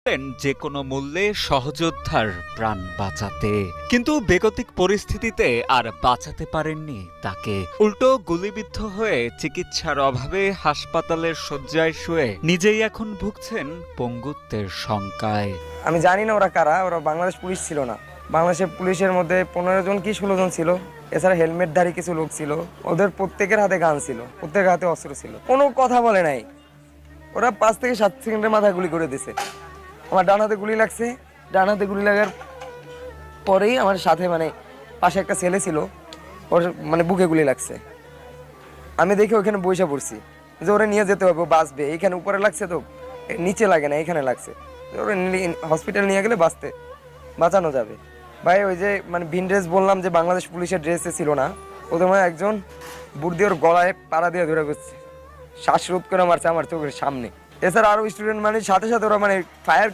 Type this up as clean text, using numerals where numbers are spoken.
করতেন যে কোনো মূল্যে সহযোদ্ধার প্রাণ বাঁচাতে, কিন্তু বেগতিক পরিস্থিতিতে আর বাঁচাতে পারেননি তাকে। উল্টো গুলিবিদ্ধ হয়ে চিকিৎসার অভাবে হাসপাতালের শয্যায় শুয়ে নিজেই এখন ভুগছেন পঙ্গুত্বের শঙ্কায়। আমি জানি না ওরা কারা, ওরা বাংলাদেশ পুলিশ ছিল না। বাংলাদেশের পুলিশের মধ্যে 15 জন কি 16 জন ছিল। এছাড়া হেলমেটধারী কিছু লোক ছিল। ওদের প্রত্যেকের হাতে গান ছিল, প্রত্যেকের হাতে অস্ত্র ছিল। কোনো কথা বলে নাই। ওরা 5 থেকে 7 সেকেন্ডের মাথায় গুলি করে দিছে। আমার ডান হাতে গুলি লাগছে। ডান হাতে গুলি লাগার পরেই আমার সাথে পাশে একটা ছেলে ছিল, ওর বুকে গুলি লাগছে। আমি দেখে ওখানে বসে পড়ছি যে ওরা নিয়ে যেতে হবে, ও বাঁচবে। এইখানে উপরে লাগছে তো, নিচে লাগে না, এখানে লাগছে। ওরা হসপিটাল নিয়ে গেলে বাঁচানো যাবে। ভাই ওই যে ভিন ড্রেস বললাম যে বাংলাদেশ পুলিশের ড্রেসে ছিল না, ওদের একজন বুট দিয়ে ওর গলায় পাড়া দিয়ে ধরে গেছে, শ্বাসরোধ করে মারছে আমার চোখের সামনে। এছাড়া আরো স্টুডেন্ট সাথে সাথে ওরা ফায়ার